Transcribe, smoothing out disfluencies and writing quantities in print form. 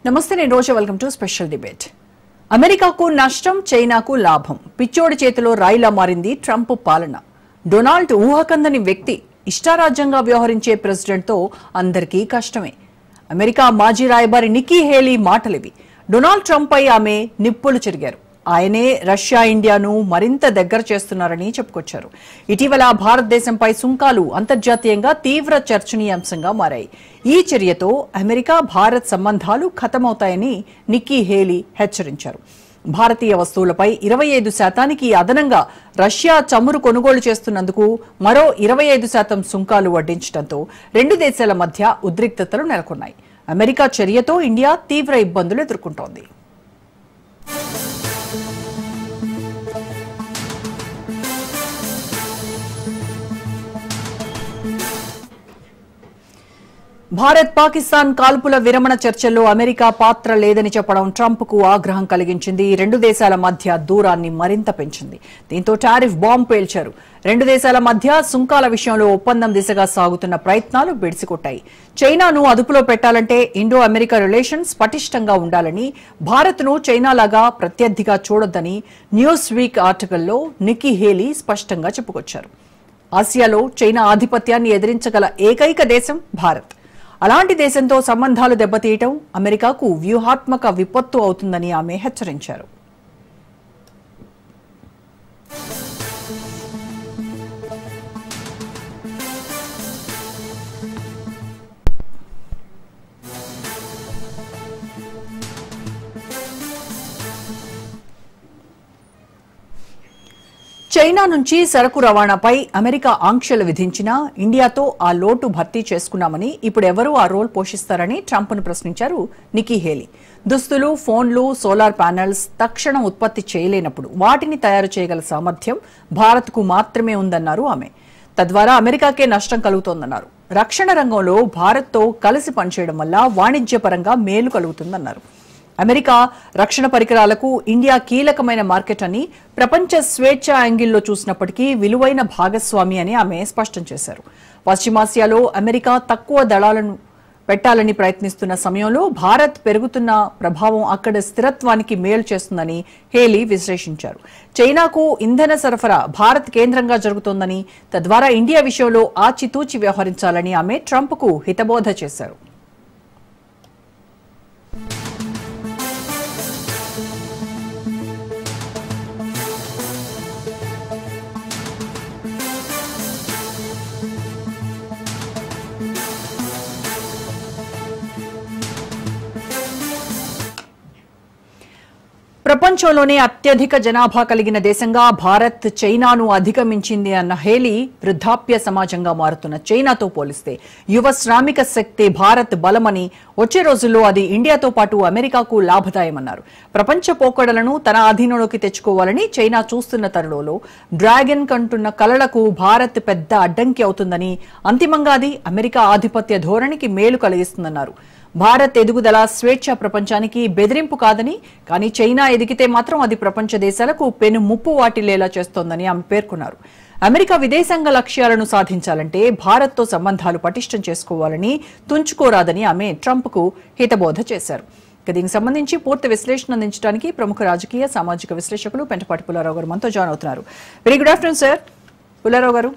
నమస్తే నేను రోజా welcome to special debate. అమెరికాకు నష్టం, చైనాకు లాభం. పిచ్చోడి చేతిలో రాయిలా మారింది ట్రంప్ పాలన. డొనాల్డ్ ఊహకందని వ్యక్తి, ఇష్టారాజ్యంగా వ్యవహరించే ప్రెసిడెంట్తో అందరికీ కష్టమే. అమెరికా మాజీ రాయబారి నిక్కీ హేలీ మాటలివి. డొనాల్డ్ ట్రంప్ పై ఆమె నిప్పులు చెరిగారు. ఆయనే రష్యా, ఇండియాను మరింత దగ్గర చేస్తున్నారని చెప్పుకొచ్చారు. ఇటీవల భారతదేశంపై సుంకాలు అంతర్జాతీయంగా తీవ్ర చర్చనీయాంశంగా మారాయి. ఈ చర్యతో అమెరికా భారత్ సంబంధాలు ఖతమవుతాయని నిక్కీ హేలీ హెచ్చరించారు. భారతీయ వస్తువులపై 25% అదనంగా రష్యా చమురు కొనుగోలు చేస్తున్నందుకు మరో 25% సుంకాలు వడ్డించడంతో రెండు దేశాల మధ్య ఉద్రిక్తతలు నెలకొన్నాయి. అమెరికా చర్యతో ఇండియా తీవ్ర ఇబ్బందులు ఎదుర్కొంటోంది. భారత్ పాకిస్తాన్ కాల్పుల విరమణ చర్చల్లో అమెరికా పాత్ర లేదని చెప్పడం ట్రంప్ కు ఆగ్రహం కలిగించింది. రెండు దేశాల మధ్య దూరాన్ని మరింత పెంచింది. దీంతో టారిఫ్ బాంబ్ పేల్చారు. రెండు దేశాల మధ్య సుంకాల విషయంలో ఒప్పందం దిశగా సాగుతున్న ప్రయత్నాలు బెడిసికొట్టాయి. చైనాను అదుపులో పెట్టాలంటే ఇండో అమెరికా రిలేషన్స్ పటిష్టంగా ఉండాలని, భారత్ను చైనాలాగా ప్రత్యర్థిగా చూడొద్దని న్యూస్ వీక్ ఆర్టికల్లో నిక్కీ హేలీ స్పష్టంగా చెప్పుకొచ్చారు. ఆసియాలో చైనా ఆధిపత్యాన్ని ఎదిరించగల ఏకైక దేశం భారత్. అలాంటి దేశంతో సంబంధాలు దెబ్బతీయటం అమెరికాకు వ్యూహాత్మక విపత్తు అవుతుందని ఆమె హెచ్చరించారు. చైనా నుంచి సరకు రవాణాపై అమెరికా ఆంక్షలు విధించినా ఇండియాతో ఆ లోటు భర్తీ చేసుకున్నామని, ఇప్పుడు ఎవరు ఆ రోల్ పోషిస్తారని ట్రంప్ను ప్రశ్నించారు నిక్కీ హేలీ. దుస్తులు, ఫోన్లు, సోలార్ ప్యానెల్స్ తక్షణం ఉత్పత్తి చేయలేనప్పుడు వాటిని తయారు చేయగల సామర్థ్యం భారత్కు మాత్రమే ఉందన్నారు ఆమె. తద్వారా అమెరికాకే నష్టం కలుగుతోందన్నారు. రక్షణ రంగంలో భారత్తో కలిసి పనిచేయడం వల్ల వాణిజ్యపరంగా మేలు కలుగుతుందన్నారు. అమెరికా రక్షణ పరికరాలకు ఇండియా కీలకమైన మార్కెట్ అని, ప్రపంచ స్వేచ్ఛ యాంగిల్లో చూసినప్పటికీ విలువైన భాగస్వామి అని ఆమె స్పష్టం చేశారు. పశ్చిమాసియాలో అమెరికా తక్కువ దళాలను పెట్టాలని ప్రయత్నిస్తున్న సమయంలో భారత్ పెరుగుతున్న ప్రభావం అక్కడ స్థిరత్వానికి మేలు చేస్తుందని హేలీ విశ్లేషించారు. చైనాకు ఇంధన సరఫరా భారత్ కేంద్రంగా జరుగుతోందని, తద్వారా ఇండియా విషయంలో ఆచితూచి వ్యవహరించాలని ఆమె ట్రంప్కు హితబోధ చేశారు. ప్రపంచంలోనే అత్యధిక జనాభా కలిగిన దేశంగా భారత్ చైనాను అధిగమించింది అన్న హేలీ, వృద్ధాప్య సమాజంగా మారుతున్న చైనాతో పోలిస్తే యువ శ్రామిక శక్తి భారత్ బలమని, వచ్చే రోజుల్లో అది ఇండియాతో పాటు అమెరికాకు లాభదాయమన్నారు. ప్రపంచ పోకడలను తన అధీనంలోకి తెచ్చుకోవాలని చైనా చూస్తున్న తరుణంలో డ్రాగన్ కంటున్న కలలకు భారత్ పెద్ద అడ్డంకి అవుతుందని, అంతిమంగా అది అమెరికా ఆధిపత్య ధోరణికి మేలు కలిగిస్తుందన్నారు. భారత్ ఎదుగుదల స్వేచ్ఛ ప్రపంచానికి బెదిరింపు కాదని, కానీ చైనా ఎదిగితే మాత్రం అది ప్రపంచ దేశాలకు పెను ముప్పు వాటిల్లేలా చేస్తోందని ఆమె పేర్కొన్నారు. అమెరికా విదేశాంగ లక్ష్యాలను సాధించాలంటే భారత్తో సంబంధాలు పటిష్టం చేసుకోవాలని, తుంచుకోరాదని ఆమె ట్రంప్కు హితబోధ చేశారు. దీనికి సంబంధించి పూర్తి విశ్లేషణ అందించడానికి ప్రముఖ రాజకీయ, సామాజిక విశ్లేషకులు పెంటపాటి పుల్లారావు గారు మనతో జాయిన్ అవుతున్నారు. Very good afternoon sir. Pullarao గారు,